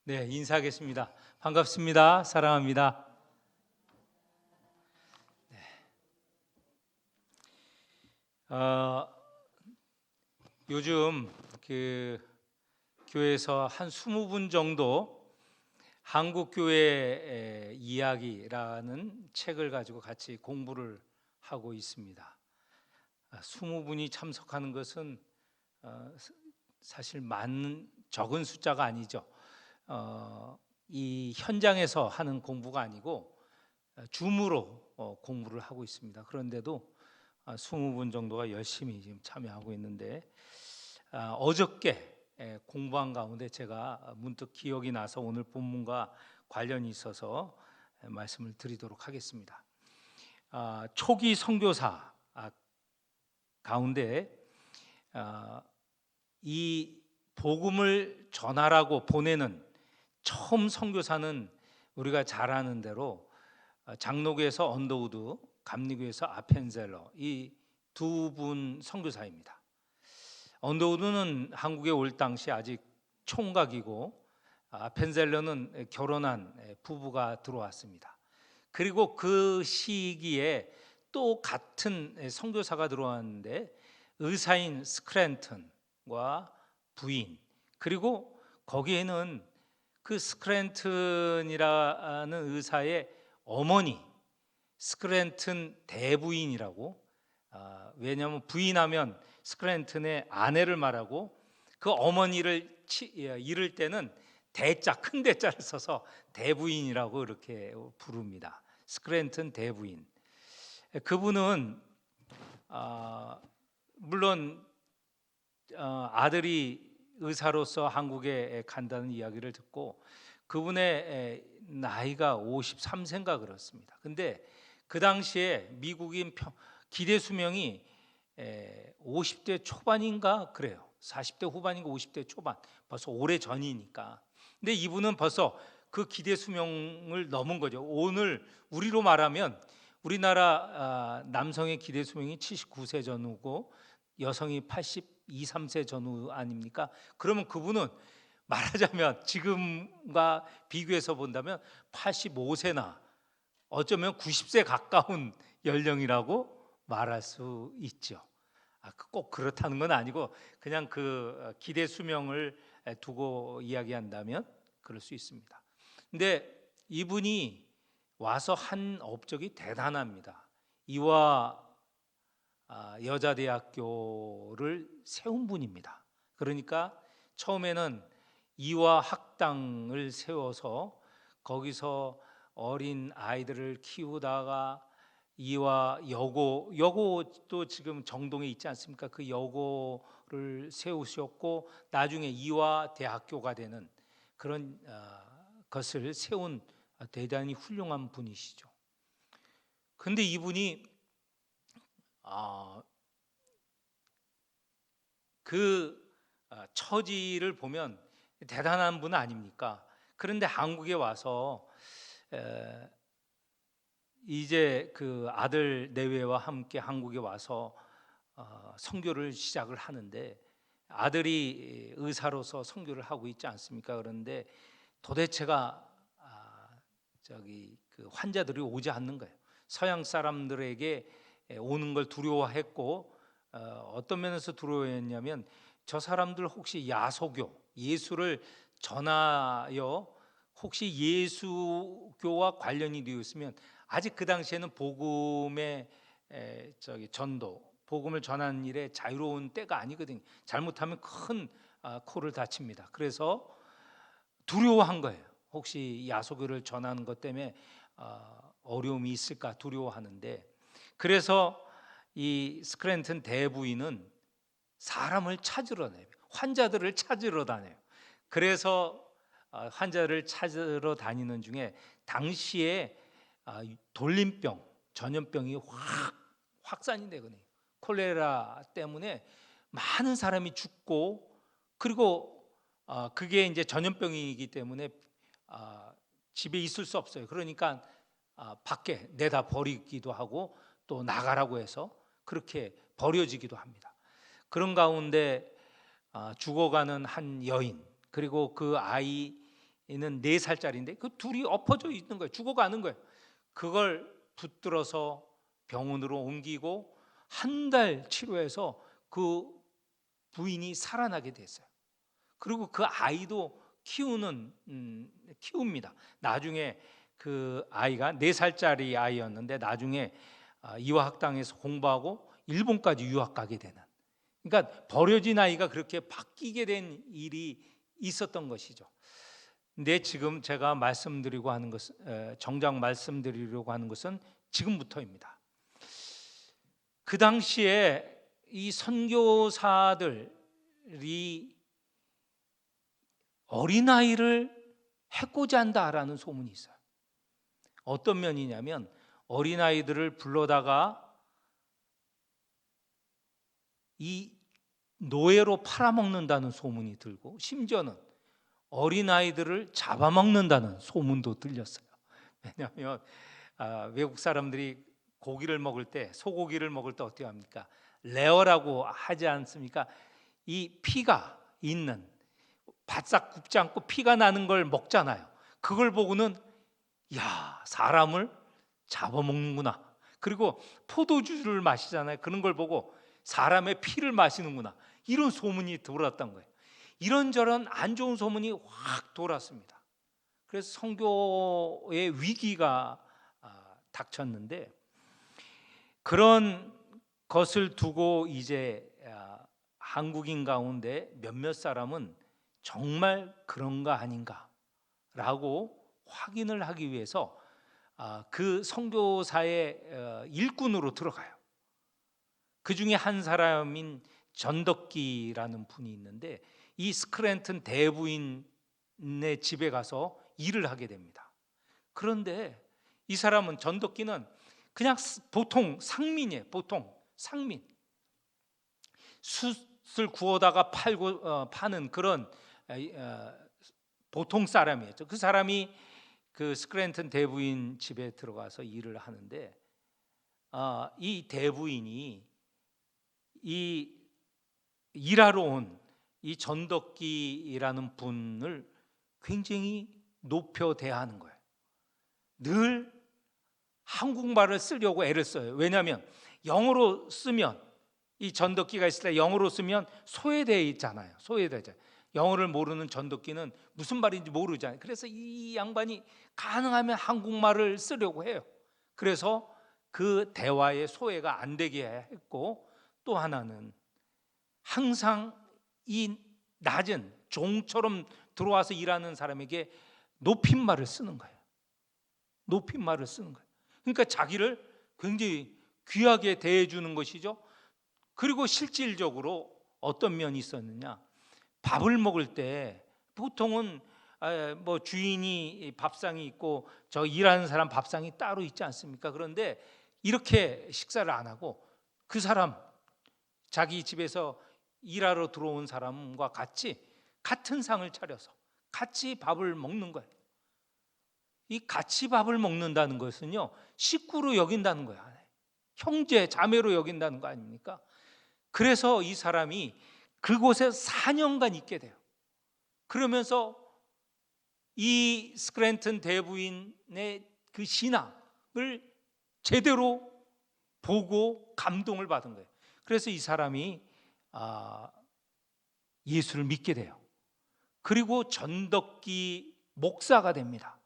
네, 인사하겠습니다. 반갑습니다. 사랑합니다. 어, 요즘 교회에서 한 20분 정도 한국 교회 이야기라는 책을 가지고 같이 공부를 하고 있습니다. 20분이 참석하는 것은 사실 적은 숫자가 아니죠. 이 현장에서 하는 공부가 아니고 줌으로 공부를 하고 있습니다. 그런데도 20분 정도가 열심히 지금 참여하고 있는데 어저께 공부한 가운데 제가 문득 기억이 나서 오늘 본문과 관련이 있어서 말씀을 드리도록 하겠습니다. 초기 선교사 가운데 이 복음을 전하라고 보내는 처음 선교사는 우리가 잘 아는 대로 장로교에서 언더우드, 감리교에서 아펜젤러, 이 두 분 선교사입니다. 언더우드는 한국에 올 당시 아직 총각이고 아펜젤러는 결혼한 부부가 들어왔습니다. 그리고 그 시기에 또 같은 선교사가 들어왔는데 의사인 스크랜턴과 부인, 그리고 거기에는 그 스크랜턴이라는 의사의 어머니, 스크랜턴 대부인이라고, 왜냐하면 부인하면 스크랜턴의 아내를 말하고 그 어머니를 이를 때는 대자, 큰 대자를 써서 대부인이라고 이렇게 부릅니다. 스크랜턴 대부인. 그분은 물론 아들이 의사로서 한국에 간다는 이야기를 듣고 그분의 나이가 53세인가 그렇습니다. 근데 그 당시에 미국인 기대 수명이 50대 초반인가 그래요. 40대 후반인가 50대 초반. 벌써 오래 전이니까. 근데 이분은 벌써 그 기대 수명을 넘은 거죠. 오늘 우리로 말하면 우리나라 남성의 기대 수명이 79세 전후고 여성이 82, 3세 전후 아닙니까? 그러면 그분은 말하자면 지금과 비교해서 본다면 85세나 어쩌면 90세 가까운 연령이라고 말할 수 있죠. 꼭 그렇다는 건 아니고 그냥 그 기대 수명을 두고 이야기한다면 그럴 수 있습니다. 근데 이분이 와서 한 업적이 대단합니다. 이화 여자대학교를 세운 분입니다. 그러니까 처음에는 이화 학당을 세워서 거기서 어린 아이들을 키우다가 이화 여고도 지금 정동에 있지 않습니까? 그 여고를 세우셨고 나중에 이화 대학교가 되는 그런 것을 세운 대단히 훌륭한 분이시죠. 근데 이분이 그 처지를 보면 대단한 분 아닙니까? 그런데 한국에 와서 이제 그 아들 내외와 함께 한국에 와서 선교를 시작을 하는데 아들이 의사로서 선교를 하고 있지 않습니까? 그런데 도대체가 그 환자들이 오지 않는 거예요. 서양 사람들에게 오는 걸 두려워했고 어떤 면에서 두려워했냐면 저 사람들 혹시 야소교, 예수를 전하여 혹시 예수교와 관련이 되어 있으면 아직 그 당시에는 복음의 전도, 복음을 전하는 일에 자유로운 때가 아니거든요. 잘못하면 큰 코를 다칩니다. 그래서 두려워한 거예요. 혹시 야소교를 전하는 것 때문에 어려움이 있을까 두려워하는데, 그래서 이 스크랜턴 대부인은 사람을 찾으러 다녀요. 환자들을 찾으러 다녀요. 그래서 환자를 찾으러 다니는 중에 당시에 돌림병, 전염병이 확산이 되거든요. 콜레라 때문에 많은 사람이 죽고, 그리고 그게 이제 전염병이기 때문에 집에 있을 수 없어요. 그러니까 밖에 내다 버리기도 하고 또 나가라고 해서 그렇게 버려지기도 합니다. 그런 가운데 죽어가는 한 여인, 그리고 그 아이 얘는 4살짜리인데 그 둘이 엎어져 있는 거예요. 죽어가는 거예요. 그걸 붙들어서 병원으로 옮기고 한 달 치료해서 그 부인이 살아나게 됐어요. 그리고 그 아이도 키웁니다. 나중에 그 아이가 4살짜리 아이였는데 나중에 이화학당에서 공부하고 일본까지 유학 가게 되는, 그러니까 버려진 아이가 그렇게 바뀌게 된 일이 있었던 것이죠. 근데 지금 제가 말씀드리고 하는 것은, 정작 말씀드리려고 하는 것은 지금부터입니다. 그 당시에 이 선교사들이 어린아이를 해코지 한다라는 소문이 있어요. 어떤 면이냐면 어린아이들을 불러다가 이 노예로 팔아먹는다는 소문이 들고, 심지어는 어린아이들을 잡아먹는다는 소문도 들렸어요. 왜냐하면 외국 사람들이 고기를 먹을 때, 소고기를 먹을 때 어떻게 합니까? 레어라고 하지 않습니까? 이 피가 있는, 바싹 굽지 않고 피가 나는 걸 먹잖아요. 그걸 보고는 야, 사람을 잡아먹는구나. 그리고 포도주를 마시잖아요. 그런 걸 보고 사람의 피를 마시는구나. 이런 소문이 돌았던 거예요. 이런저런 안 좋은 소문이 확 돌았습니다. 그래서 선교의 위기가 닥쳤는데, 그런 것을 두고 이제 한국인 가운데 몇몇 사람은 정말 그런가 아닌가라고 확인을 하기 위해서 그 선교사의 일꾼으로 들어가요. 그 중에 한 사람인 전덕기라는 분이 있는데, 이 스크랜튼 대부인의 집에 가서 일을 하게 됩니다. 그런데 이 사람은, 전덕기는 그냥 보통 상민이에요. 보통 상민, 숯을 구워다가 파는 그런 보통 사람이었죠. 그 사람이 그 스크랜튼 대부인 집에 들어가서 일을 하는데, 이 대부인이 이 일하러 온 이 전덕기라는 분을 굉장히 높여 대하는 거예요. 늘 한국말을 쓰려고 애를 써요. 왜냐하면 영어로 쓰면, 이 전덕기가 있을 때 영어로 쓰면 소외되어 있잖아요. 소외되죠. 영어를 모르는 전덕기는 무슨 말인지 모르잖아요. 그래서 이 양반이 가능하면 한국말을 쓰려고 해요. 그래서 그 대화의 소외가 안 되게 했고, 또 하나는 항상 이 낮은 종처럼 들어와서 일하는 사람에게 높임말을 쓰는 거예요. 높임말을 쓰는 거예요. 그러니까 자기를 굉장히 귀하게 대해주는 것이죠. 그리고 실질적으로 어떤 면이 있었느냐, 밥을 먹을 때 보통은 뭐 주인이 밥상이 있고 저 일하는 사람 밥상이 따로 있지 않습니까? 그런데 이렇게 식사를 안 하고 그 사람, 자기 집에서 일하러 들어온 사람과 같은 상을 차려서 같이 밥을 먹는 거예요. 이 같이 밥을 먹는다는 것은요, 식구로 여긴다는 거예요. 형제, 자매로 여긴다는 거 아닙니까? 그래서 이 사람이 그곳에 4년간 있게 돼요. 그러면서 이 스크랜튼 대부인의 그 신앙을 제대로 보고 감동을 받은 거예요. 그래서 이 사람이 예수를 믿게 돼요. 그리고 전덕기 목사가 됩니다.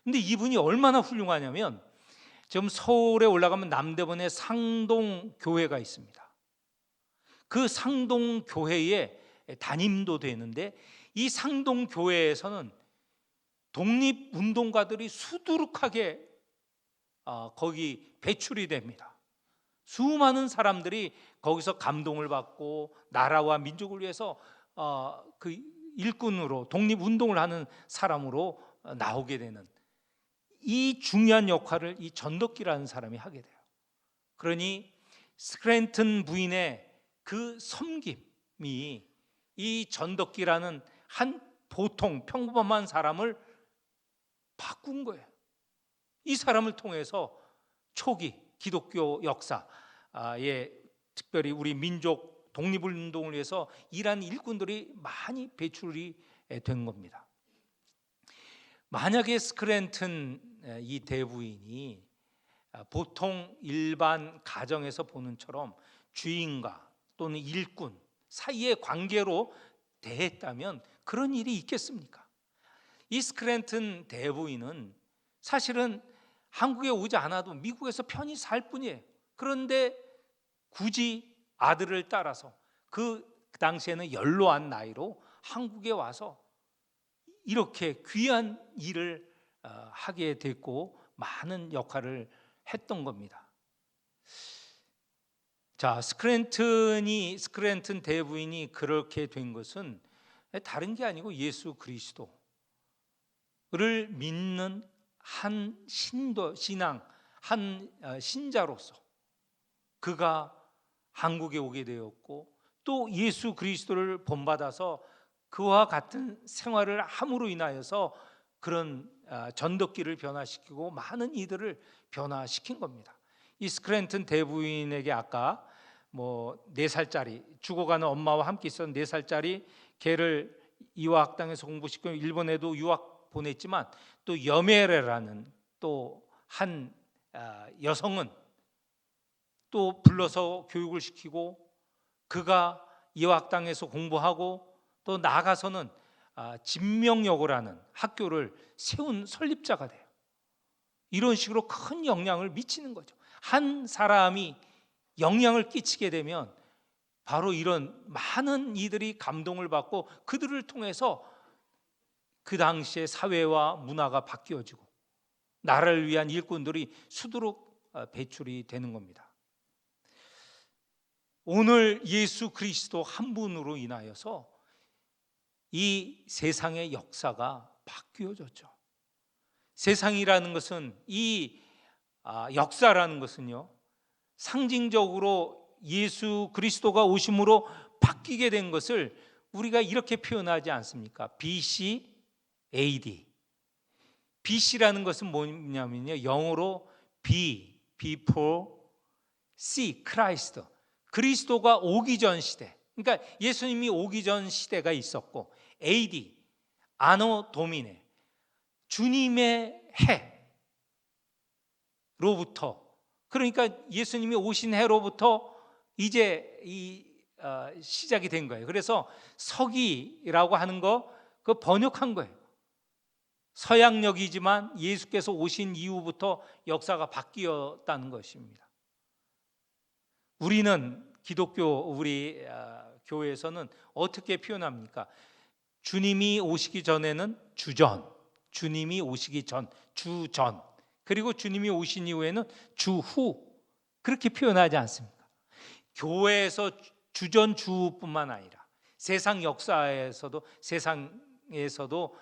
근데 이분이 얼마나 훌륭하냐면, 지금 서울에 올라가면 남대문에 상동교회가 있습니다. 그 상동교회에 담임도 되는데, 이 상동교회에서는 독립운동가들이 수두룩하게 거기 배출이 됩니다. 수많은 사람들이 거기서 감동을 받고 나라와 민족을 위해서 그 일꾼으로 독립운동을 하는 사람으로 나오게 되는, 이 중요한 역할을 이 전덕기라는 사람이 하게 돼요. 그러니 스크랜튼 부인의 그 섬김이 이 전덕기라는 한 보통 평범한 사람을 바꾼 거예요. 이 사람을 통해서 초기 기독교 역사에, 특별히 우리 민족 독립운동을 위해서 일한 일꾼들이 많이 배출이 된 겁니다. 만약에 스크랜튼 이 대부인이 보통 일반 가정에서 보는처럼 주인과 또는 일꾼 사이의 관계로 대했다면 그런 일이 있겠습니까? 이 스크랜튼 대부인은 사실은 한국에 오지 않아도 미국에서 편히 살 뿐이에요. 그런데 굳이 아들을 따라서 그 당시에는 연로한 나이로 한국에 와서 이렇게 귀한 일을 하게 됐고 많은 역할을 했던 겁니다. 자, 스크랜튼 대부인이 그렇게 된 것은 다른 게 아니고 예수 그리스도를 믿는 한 신앙, 한 신자로서 그가 한국에 오게 되었고, 또 예수 그리스도를 본받아서 그와 같은 생활을 함으로 인하여서 그런 전덕기를 변화시키고 많은 이들을 변화시킨 겁니다. 이 스크랜튼 대부인에게 아까 4살짜리 죽어가는 엄마와 함께 있었던 4살짜리 걔를 이화학당에서 공부시키고 일본에도 유학 보냈지만, 또 여메레라는 또 한 여성은 또 불러서 교육을 시키고 그가 이화학당에서 공부하고 또 나가서는 진명여고라는 학교를 세운 설립자가 돼요. 이런 식으로 큰 영향을 미치는 거죠. 한 사람이 영향을 끼치게 되면 바로 이런 많은 이들이 감동을 받고 그들을 통해서 그 당시의 사회와 문화가 바뀌어지고 나라를 위한 일꾼들이 수두룩 배출이 되는 겁니다. 오늘 예수 그리스도 한 분으로 인하여서 이 세상의 역사가 바뀌어졌죠. 세상이라는 것은 이 역사라는 것은요, 상징적으로 예수 그리스도가 오심으로 바뀌게 된 것을 우리가 이렇게 표현하지 않습니까? BC, AD. BC라는 것은 뭐냐면요, 영어로 before C, Christ. 그리스도가 오기 전 시대. 그러니까 예수님이 오기 전 시대가 있었고, AD, 아노 도미네, 주님의 해로부터, 그러니까 예수님이 오신 해로부터 이제 시작이 된 거예요. 그래서 서기라고 하는 거 그 번역한 거예요. 서양역이지만 예수께서 오신 이후부터 역사가 바뀌었다는 것입니다. 우리는 기독교 우리 교회에서는 어떻게 표현합니까? 주님이 오시기 전에는 주전, 주님이 오시기 전, 주전, 그리고 주님이 오신 이후에는 주후, 그렇게 표현하지 않습니까? 교회에서 주전 주후뿐만 아니라 세상 역사에서도, 세상에서도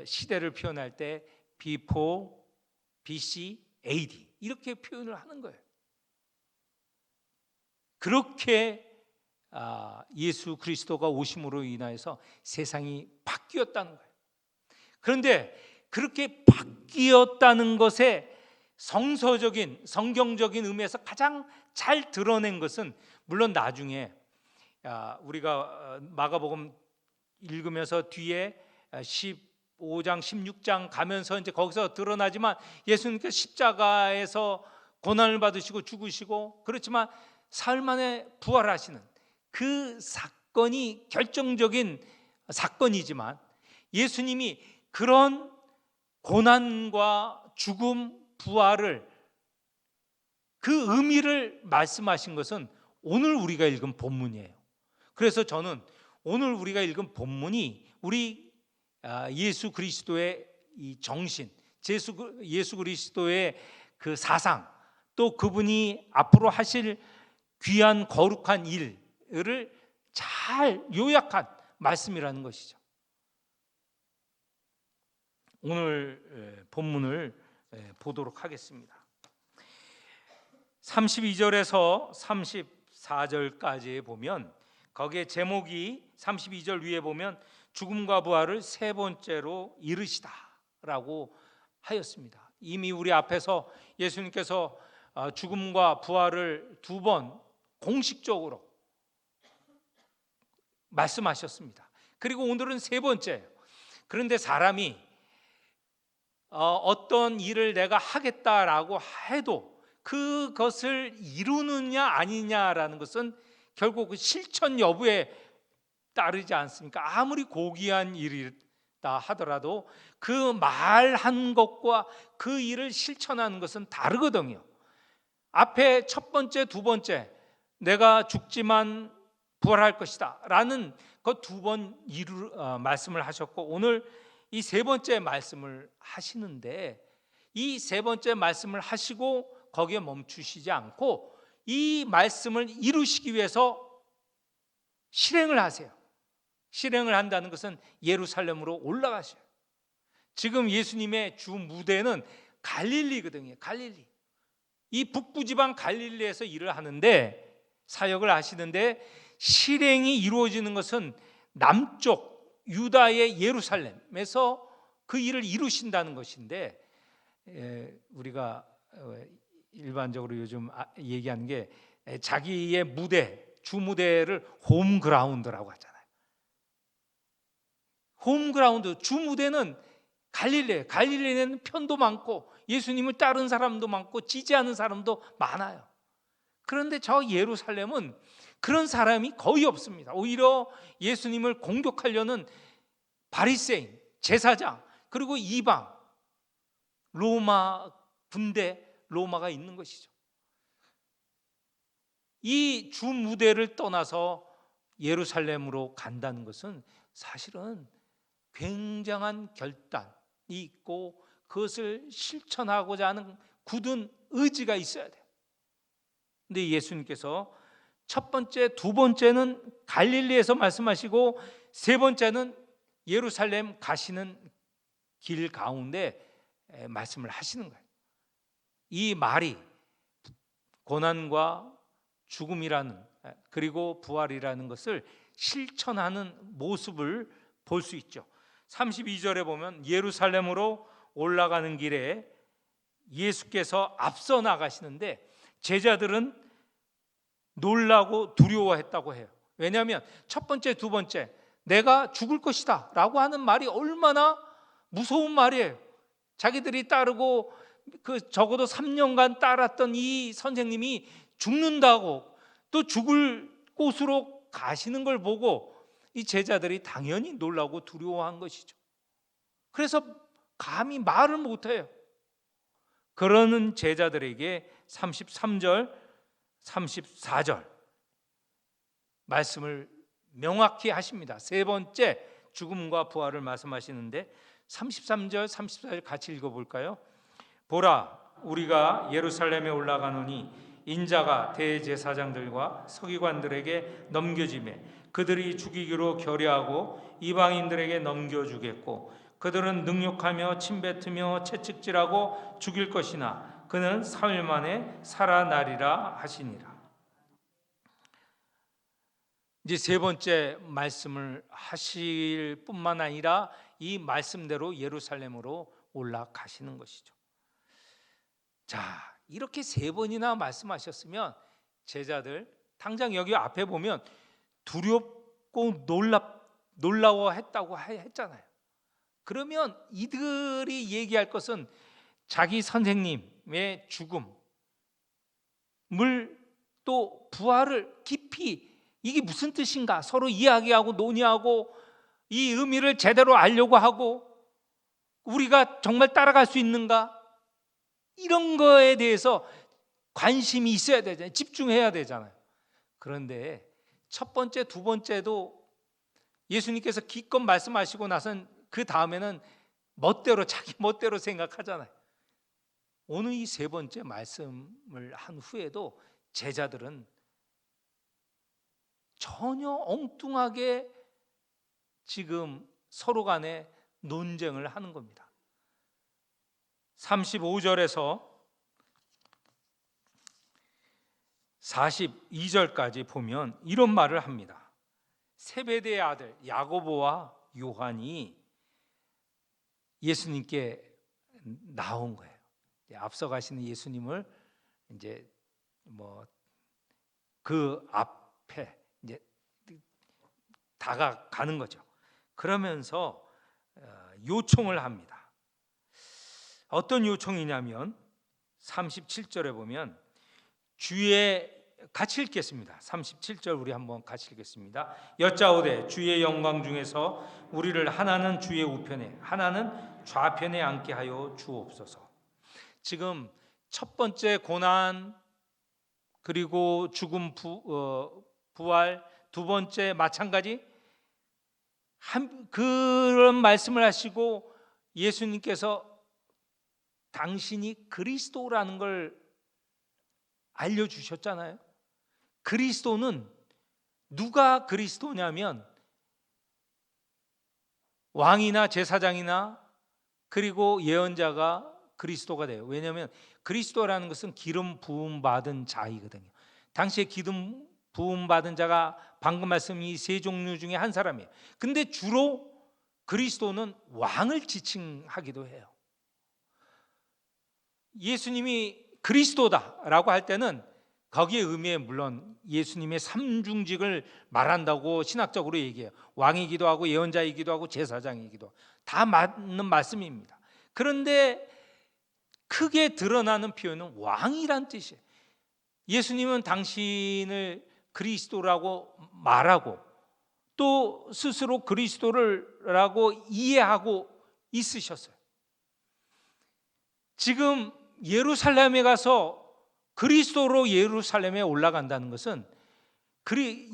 시대를 표현할 때 before, BC, AD 이렇게 표현을 하는 거예요. 그렇게 예수 그리스도가 오심으로 인하여서 세상이 바뀌었다는 거예요. 그런데 그렇게 바뀌었다는 것에 성서적인, 성경적인 의미에서 가장 잘 드러낸 것은, 물론 나중에 우리가 마가복음 읽으면서 뒤에 15장, 16장 가면서 이제 거기서 드러나지만, 예수님께서 십자가에서 고난을 받으시고 죽으시고, 그렇지만 사흘 만에 부활하시는 그 사건이 결정적인 사건이지만, 예수님이 그런 고난과 죽음, 부활을, 그 의미를 말씀하신 것은 오늘 우리가 읽은 본문이에요. 그래서 저는 오늘 우리가 읽은 본문이 우리 예수 그리스도의 이 정신, 예수 그리스도의 그 사상, 또 그분이 앞으로 하실 귀한 거룩한 일을 잘 요약한 말씀이라는 것이죠. 오늘 본문을 보도록 하겠습니다. 32절에서 34절까지 보면, 거기에 제목이 32절 위에 보면 죽음과 부활을 세 번째로 이르시다 라고 하였습니다. 이미 우리 앞에서 예수님께서 죽음과 부활을 두 번 공식적으로 말씀하셨습니다. 그리고 오늘은 세 번째예요. 그런데 사람이 어떤 일을 내가 하겠다라고 해도 그것을 이루느냐 아니냐라는 것은 결국 그 실천 여부에 따르지 않습니까? 아무리 고귀한 일이다 하더라도 그 말한 것과 그 일을 실천하는 것은 다르거든요. 앞에 첫 번째, 두 번째, 내가 죽지만 부활할 것이다 라는 그 두 번 말씀을 하셨고, 오늘 이 세 번째 말씀을 하시는데, 이 세 번째 말씀을 하시고 거기에 멈추시지 않고 이 말씀을 이루시기 위해서 실행을 하세요. 실행을 한다는 것은 예루살렘으로 올라가셔요. 지금 예수님의 주 무대는 갈릴리거든요. 갈릴리. 이 북부 지방 갈릴리에서 일을 하는데, 사역을 하시는데, 실행이 이루어지는 것은 남쪽 유다의 예루살렘에서 그 일을 이루신다는 것인데, 우리가 일반적으로 요즘 얘기하는 게 자기의 무대, 주 무대를 홈그라운드라고 하잖아요. 홈그라운드, 주 무대는 갈릴리예요. 갈릴리에는 편도 많고 예수님을 따른 사람도 많고 지지하는 사람도 많아요. 그런데 저 예루살렘은 그런 사람이 거의 없습니다. 오히려 예수님을 공격하려는 바리새인, 제사장, 그리고 이방, 로마 군대, 로마가 있는 것이죠. 이 주 무대를 떠나서 예루살렘으로 간다는 것은 사실은 굉장한 결단이 있고 그것을 실천하고자 하는 굳은 의지가 있어야 돼요. 근데 예수님께서 첫 번째, 두 번째는 갈릴리에서 말씀하시고 세 번째는 예루살렘 가시는 길 가운데 말씀을 하시는 거예요. 이 말이 고난과 죽음이라는, 그리고 부활이라는 것을 실천하는 모습을 볼 수 있죠. 32절에 보면 예루살렘으로 올라가는 길에 예수께서 앞서 나가시는데 제자들은 놀라고 두려워했다고 해요. 왜냐하면 첫 번째, 두 번째, 내가 죽을 것이다 라고 하는 말이 얼마나 무서운 말이에요. 자기들이 따르고 적어도 3년간 따랐던 이 선생님이 죽는다고, 또 죽을 곳으로 가시는 걸 보고 이 제자들이 당연히 놀라고 두려워한 것이죠. 그래서 감히 말을 못해요. 그러는 제자들에게 33절, 34절 말씀을 명확히 하십니다. 세 번째 죽음과 부활을 말씀하시는데 33절, 34절 같이 읽어볼까요? 보라, 우리가 예루살렘에 올라가노니 인자가 대제사장들과 서기관들에게 넘겨지매 그들이 죽이기로 결의하고 이방인들에게 넘겨주겠고 그들은 능욕하며 침뱉으며 채찍질하고 죽일 것이나 그는 사흘 만에 살아나리라 하시니라. 이제 세 번째 말씀을 하실 뿐만 아니라 이 말씀대로 예루살렘으로 올라가시는 것이죠. 자, 이렇게 세 번이나 말씀하셨으면 제자들 당장 여기 앞에 보면 두렵고 놀라워했다고 했잖아요. 그러면 이들이 얘기할 것은 자기 선생님의 죽음을 또 부활을 깊이, 이게 무슨 뜻인가 서로 이야기하고 논의하고 이 의미를 제대로 알려고 하고 우리가 정말 따라갈 수 있는가, 이런 거에 대해서 관심이 있어야 되잖아요. 집중해야 되잖아요. 그런데 첫 번째, 두 번째도 예수님께서 기껏 말씀하시고 나선 그 다음에는 자기 멋대로 생각하잖아요. 오늘 이 세 번째 말씀을 한 후에도 제자들은 전혀 엉뚱하게 지금 서로 간에 논쟁을 하는 겁니다. 35절에서 42절까지 보면 이런 말을 합니다. 세베대의 아들 야고보와 요한이 예수님께 나온 거예요. 앞서 가시는 예수님을 이제 그 앞에 이제 다가가는 거죠. 그러면서 요청을 합니다. 어떤 요청이냐면 37절에 보면 주의, 같이 읽겠습니다. 37절 우리 한번 같이 읽겠습니다. 여짜오되 주의 영광 중에서 우리를 하나는 주의 우편에 하나는 좌편에 앉게 하여 주옵소서. 지금 첫 번째 고난, 그리고 죽음, 부활, 두 번째 마찬가지 그런 말씀을 하시고 예수님께서 당신이 그리스도라는 걸 알려주셨잖아요. 그리스도는, 누가 그리스도냐면 왕이나 제사장이나 그리고 예언자가 그리스도가 돼요. 왜냐하면 그리스도라는 것은 기름 부음 받은 자이거든요. 당시에 기름 부음 받은 자가 방금 말씀 이 세 종류 중에 한 사람이에요. 근데 주로 그리스도는 왕을 지칭하기도 해요. 예수님이 그리스도다라고 할 때는 거기에 의미에 물론 예수님의 삼중직을 말한다고 신학적으로 얘기해요. 왕이기도 하고 예언자이기도 하고 제사장이기도 하고 다 맞는 말씀입니다. 그런데 크게 드러나는 표현은 왕이란 뜻이에요. 예수님은 당신을 그리스도라고 말하고 또 스스로 그리스도라고 이해하고 있으셨어요. 지금 예루살렘에 가서 그리스도로 예루살렘에 올라간다는 것은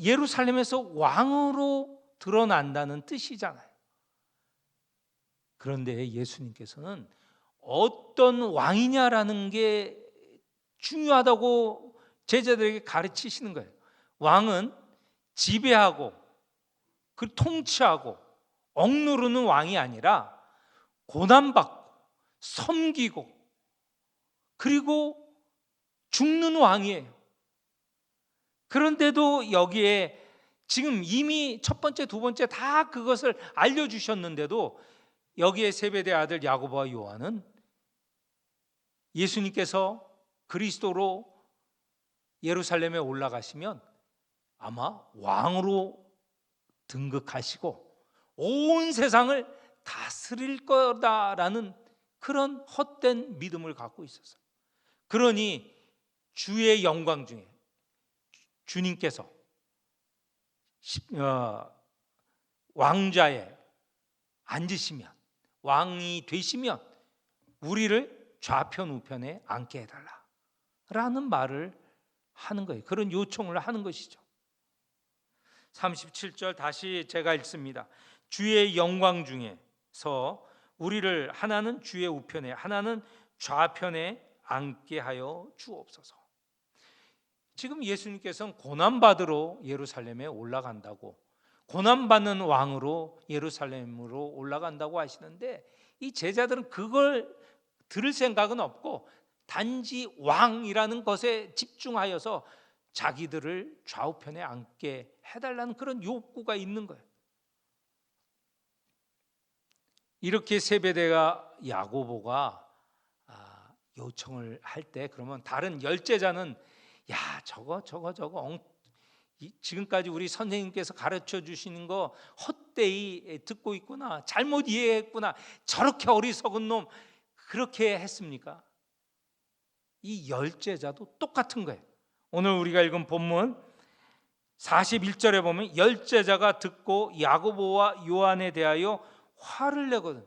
예루살렘에서 왕으로 드러난다는 뜻이잖아요. 그런데 예수님께서는 어떤 왕이냐라는 게 중요하다고 제자들에게 가르치시는 거예요. 왕은 지배하고 통치하고 억누르는 왕이 아니라 고난받고 섬기고 그리고 죽는 왕이에요. 그런데도 여기에 지금 이미 첫 번째, 두 번째 다 그것을 알려주셨는데도 여기에 세베대 아들 야고보와 요한은 예수님께서 그리스도로 예루살렘에 올라가시면 아마 왕으로 등극하시고 온 세상을 다스릴 거다라는 그런 헛된 믿음을 갖고 있었어요. 그러니 주의 영광 중에 주님께서 왕좌에 앉으시면, 왕이 되시면 우리를 좌편 우편에 앉게 해달라 라는 말을 하는 거예요. 그런 요청을 하는 것이죠. 37절 다시 제가 읽습니다. 주의 영광 중에서 우리를 하나는 주의 우편에 하나는 좌편에 앉게 하여 주옵소서. 지금 예수님께서는 고난받으러 예루살렘에 올라간다고, 고난받는 왕으로 예루살렘으로 올라간다고 하시는데 이 제자들은 그걸 들을 생각은 없고 단지 왕이라는 것에 집중하여서 자기들을 좌우편에 앉게 해달라는 그런 욕구가 있는 거예요. 이렇게 세베대가 야고보가 요청을 할 때 그러면 다른 열제자는 야 저거 지금까지 우리 선생님께서 가르쳐 주시는 거 헛되이 듣고 있구나, 잘못 이해했구나, 저렇게 어리석은 놈, 그렇게 했습니까? 이 열제자도 똑같은 거예요. 오늘 우리가 읽은 본문 41절에 보면 열제자가 듣고 야고보와 요한에 대하여 화를 내거든.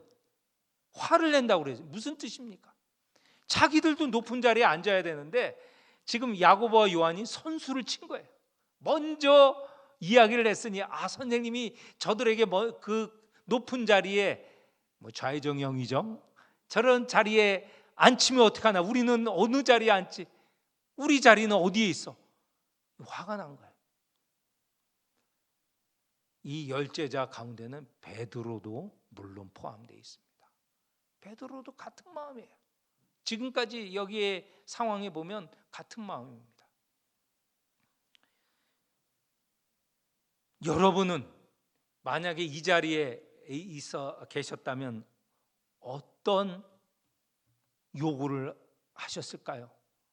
화를 낸다고 그래요. 무슨 뜻입니까? 자기들도 높은 자리에 앉아야 되는데 지금 야고보와 요한이 선수를 친 거예요. 먼저 이야기를 했으니 선생님이 저들에게 그 높은 자리에 좌의정 영의정 저런 자리에 앉히면 어떡하나, 우리는 어느 자리에 앉지, 우리 자리는 어디에 있어. 화가 난 거예요. 이 열제자 가운데는 베드로도 물론 포함되어 있습니다. 베드로도 같은 마음이에요. 지금까지 여기에 상황에 보면 같은 마음입니다. 여러분은 만약에 이 자리에 있어 계셨다면 어떤 요구를 하셨을까요?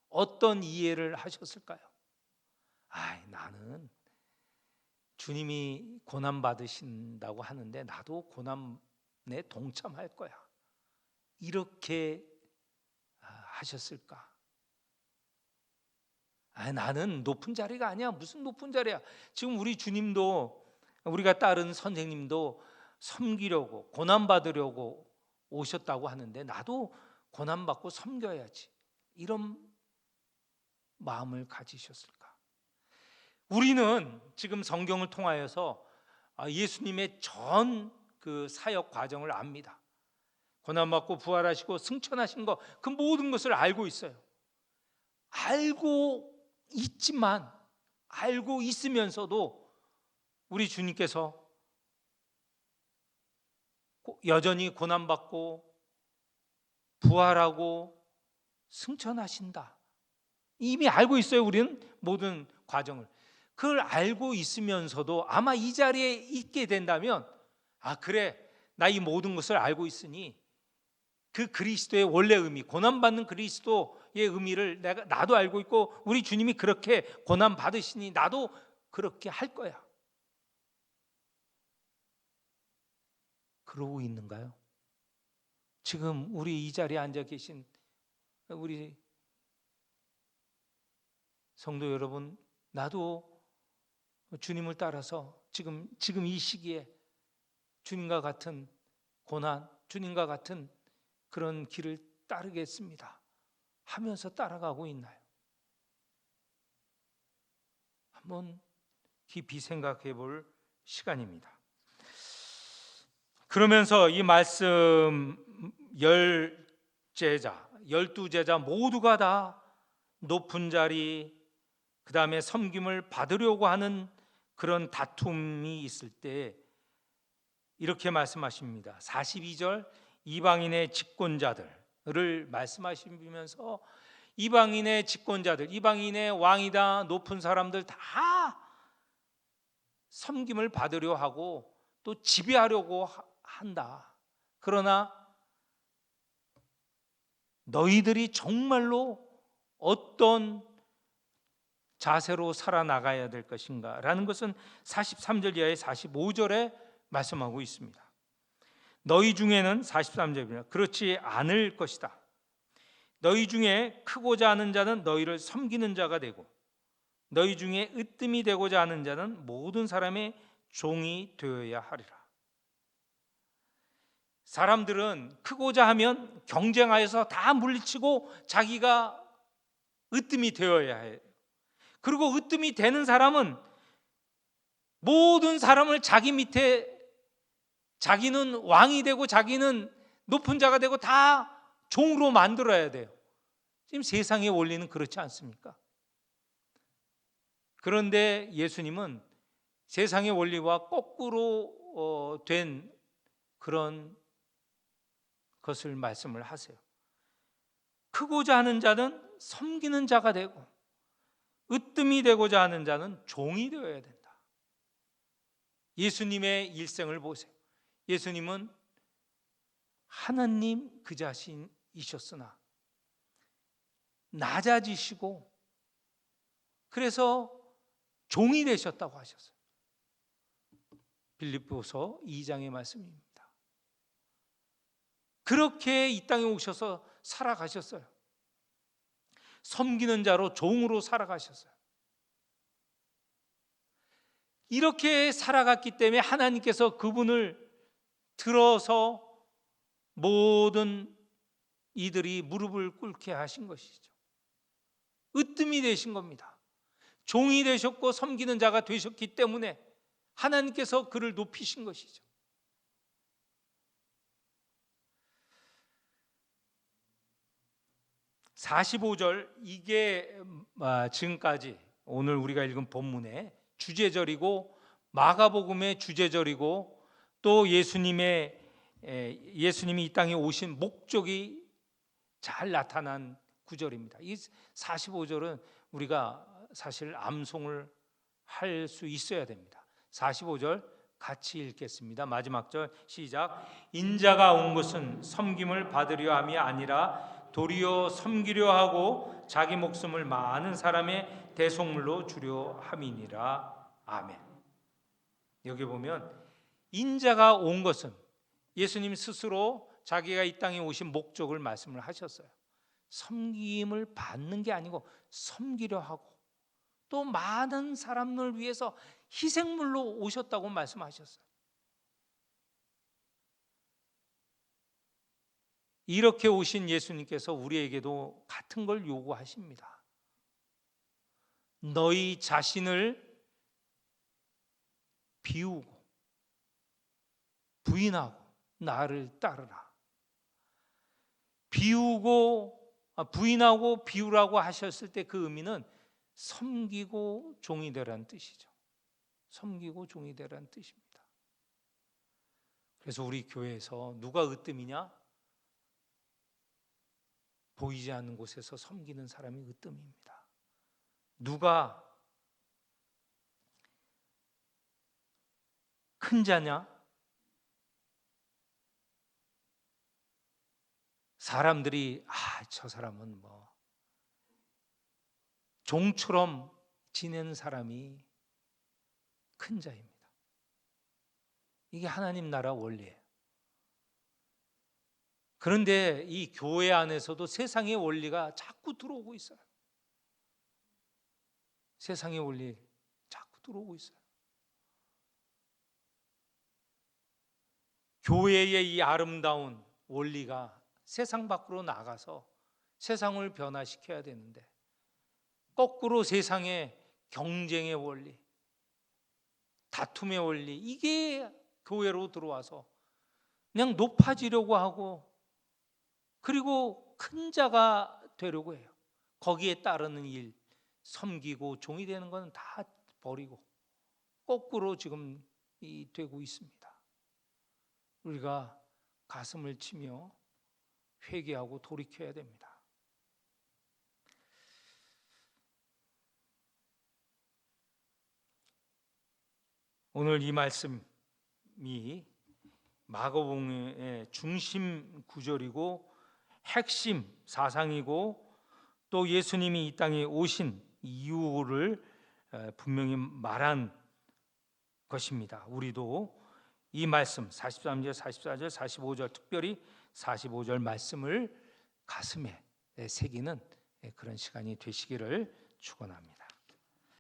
어떤 이해를 하셨을까요? 나는 주님이 고난 받으신다고 하는데 나도 고난에 동참할 거야, 이렇게 하셨을까? 나는 높은 자리가 아니야. 무슨 높은 자리야? 지금 우리 주님도, 우리가 따른 선생님도 섬기려고, 고난받으려고 오셨다고 하는데 나도 고난받고 섬겨야지, 이런 마음을 가지셨을까? 우리는 지금 성경을 통하여서 예수님의 전 그 사역 과정을 압니다. 고난받고 부활하시고 승천하신 것, 그 모든 것을 알고 있어요. 알고 있지만, 알고 있으면서도 우리 주님께서 여전히 고난받고 부활하고 승천하신다, 이미 알고 있어요. 우리는 모든 과정을. 그걸 알고 있으면서도 아마 이 자리에 있게 된다면, 그래, 나 이 모든 것을 알고 있으니 그 그리스도의 원래 의미, 고난받는 그리스도의 의미를 나도 알고 있고, 우리 주님이 그렇게 고난 받으시니 나도 그렇게 할 거야, 그러고 있는가요? 지금 우리 이 자리에 앉아 계신 우리 성도 여러분, 나도 주님을 따라서 지금 이 시기에 주님과 같은 고난, 주님과 같은 그런 길을 따르겠습니다 하면서 따라가고 있나요? 한번 깊이 생각해 볼 시간입니다. 그러면서 이 말씀, 12제자 모두가 다 높은 자리, 그 다음에 섬김을 받으려고 하는 그런 다툼이 있을 때 이렇게 말씀하십니다. 42절, 이방인의 집권자들을 말씀하시면서 이방인의 집권자들, 이방인의 왕이다, 높은 사람들 다 섬김을 받으려 하고 또 지배하려고 한다. 그러나 너희들이 정말로 어떤 자세로 살아나가야 될 것인가 라는 것은 43절 이하의 45절에 말씀하고 있습니다. 너희 중에는, 43절입니다, 그렇지 않을 것이다. 너희 중에 크고자 하는 자는 너희를 섬기는 자가 되고, 너희 중에 으뜸이 되고자 하는 자는 모든 사람의 종이 되어야 하리라. 사람들은 크고자 하면 경쟁하여서 다 물리치고 자기가 으뜸이 되어야 해요. 그리고 으뜸이 되는 사람은 모든 사람을 자기 밑에, 자기는 왕이 되고 자기는 높은 자가 되고 다 종으로 만들어야 돼요. 지금 세상의 원리는 그렇지 않습니까? 그런데 예수님은 세상의 원리와 거꾸로 된 그런 것을 말씀을 하세요. 크고자 하는 자는 섬기는 자가 되고, 으뜸이 되고자 하는 자는 종이 되어야 된다. 예수님의 일생을 보세요. 예수님은 하나님 그 자신이셨으나 낮아지시고, 그래서 종이 되셨다고 하셨어요. 빌립보서 2장의 말씀입니다. 그렇게 이 땅에 오셔서 살아가셨어요. 섬기는 자로, 종으로 살아가셨어요. 이렇게 살아갔기 때문에 하나님께서 그분을 들어서 모든 이들이 무릎을 꿇게 하신 것이죠. 으뜸이 되신 겁니다. 종이 되셨고 섬기는 자가 되셨기 때문에 하나님께서 그를 높이신 것이죠. 45절, 이게 지금까지 오늘 우리가 읽은 본문의 주제절이고, 마가복음의 주제절이고, 또 예수님이 이 땅에 오신 목적이 잘 나타난 구절입니다. 이 45절은 우리가 사실 암송을 할 수 있어야 됩니다. 45절 같이 읽겠습니다. 마지막 절 시작. 인자가 온 것은 섬김을 받으려 함이 아니라 도리어 섬기려 하고 자기 목숨을 많은 사람의 대속물로 주려 함이니라. 아멘. 여기 보면 인자가 온 것은 예수님 스스로 자기가 이 땅에 오신 목적을 말씀을 하셨어요. 섬김을 받는 게 아니고 섬기려 하고 또 많은 사람을 위해서 희생물로 오셨다고 말씀하셨어요. 이렇게 오신 예수님께서 우리에게도 같은 걸 요구하십니다. 너희 자신을 비우고 부인하고 나를 따르라. 부인하고 비우라고 하셨을 때 그 의미는 섬기고 종이 되라는 뜻이죠. 섬기고 종이 되라는 뜻입니다. 그래서 우리 교회에서 누가 으뜸이냐? 보이지 않는 곳에서 섬기는 사람이 으뜸입니다. 누가 큰 자냐? 사람들이 저 사람은 종처럼 지내는 사람이 큰 자입니다. 이게 하나님 나라 원리예요. 그런데 이 교회 안에서도 세상의 원리가 자꾸 들어오고 있어요. 세상의 원리 자꾸 들어오고 있어요. 교회의 이 아름다운 원리가 세상 밖으로 나가서 세상을 변화시켜야 되는데 거꾸로 세상의 경쟁의 원리, 다툼의 원리, 이게 교회로 들어와서 그냥 높아지려고 하고 그리고 큰 자가 되려고 해요. 거기에 따르는 일, 섬기고 종이 되는 건 다 버리고 거꾸로 지금 되고 있습니다. 우리가 가슴을 치며 회개하고 돌이켜야 됩니다. 오늘 이 말씀이 마가복음의 중심 구절이고 핵심 사상이고 또 예수님이 이 땅에 오신 이유를 분명히 말한 것입니다. 우리도 이 말씀 43절, 44절, 45절 특별히 45절 말씀을 가슴에 새기는 그런 시간이 되시기를 축원합니다.